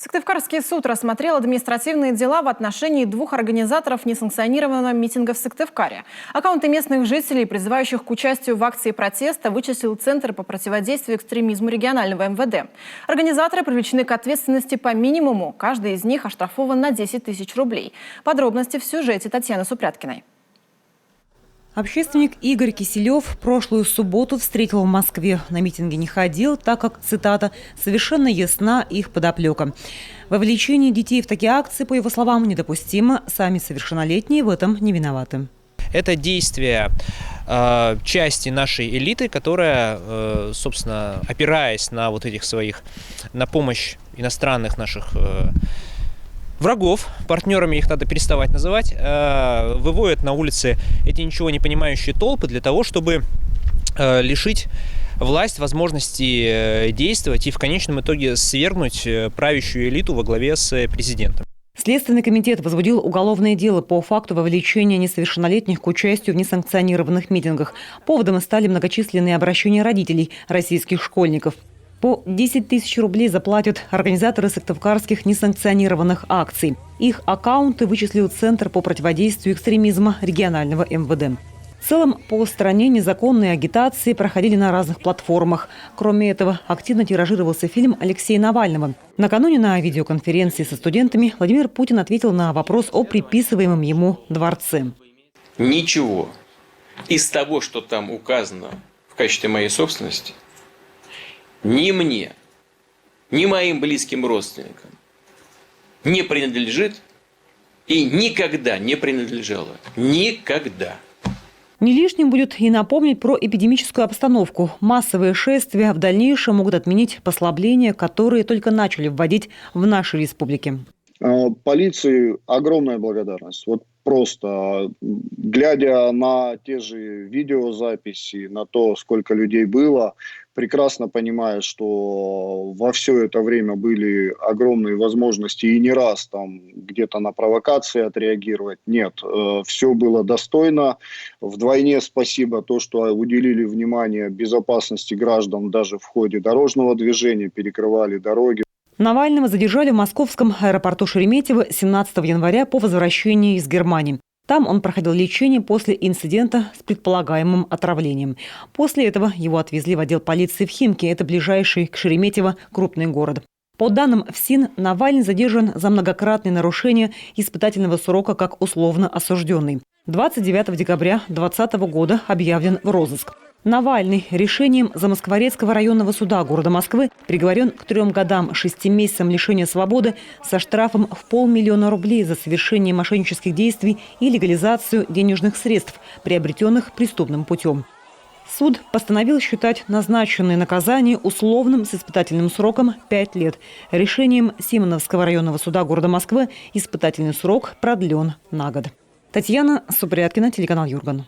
Сыктывкарский суд рассмотрел административные дела в отношении двух организаторов несанкционированного митинга в Сыктывкаре. Аккаунты местных жителей, призывающих к участию в акции протеста, вычислил Центр по противодействию экстремизму регионального МВД. Организаторы привлечены к ответственности по минимуму. Каждый из них оштрафован на 10 тысяч рублей. Подробности в сюжете Татьяны Супряткиной. Общественник Игорь Киселев прошлую субботу встретил в Москве. На митинге не ходил, так как, цитата, «совершенно ясна их подоплека». Вовлечение детей в такие акции, по его словам, недопустимо. Сами совершеннолетние в этом не виноваты. Это действие части нашей элиты, которая, собственно, опираясь на вот этих своих, на помощь иностранных наших врагов, партнерами их надо переставать называть, выводят на улицы эти ничего не понимающие толпы для того, чтобы лишить власть возможности действовать и в конечном итоге свергнуть правящую элиту во главе с президентом. Следственный комитет возбудил уголовное дело по факту вовлечения несовершеннолетних к участию в несанкционированных митингах. Поводом стали многочисленные обращения родителей российских школьников. По 10 тысяч рублей заплатят организаторы сыктывкарских несанкционированных акций. Их аккаунты вычислил Центр по противодействию экстремизма регионального МВД. В целом, по стране незаконные агитации проходили на разных платформах. Кроме этого, активно тиражировался фильм Алексея Навального. Накануне на видеоконференции со студентами Владимир Путин ответил на вопрос о приписываемом ему дворце. Ничего из того, что там указано в качестве моей собственности, ни мне, ни моим близким родственникам не принадлежит и никогда не принадлежало. Никогда. Не лишним будет и напомнить про эпидемическую обстановку. Массовые шествия в дальнейшем могут отменить послабления, которые только начали вводить в нашей республике. Полиции огромная благодарность. Вот просто, глядя на те же видеозаписи, на то, сколько людей было, прекрасно понимая, что во все это время были огромные возможности и не раз там где-то на провокации отреагировать. Нет, все было достойно. Вдвойне спасибо то, что уделили внимание безопасности граждан даже в ходе дорожного движения, перекрывали дороги. Навального задержали в московском аэропорту Шереметьево 17 января по возвращении из Германии. Там он проходил лечение после инцидента с предполагаемым отравлением. После этого его отвезли в отдел полиции в Химки. Это ближайший к Шереметьево крупный город. По данным ФСИН, Навальный задержан за многократные нарушения испытательного срока как условно осужденный. 29 декабря 2020 года объявлен в розыск. Навальный решением Замоскворецкого районного суда города Москвы приговорен к 3 годам 6 месяцам лишения свободы со штрафом в 500 000 рублей за совершение мошеннических действий и легализацию денежных средств, приобретенных преступным путем. Суд постановил считать назначенное наказание условным с испытательным сроком 5 лет. Решением Симоновского районного суда города Москвы испытательный срок продлен на год. Татьяна Супряткина, телеканал Юрган.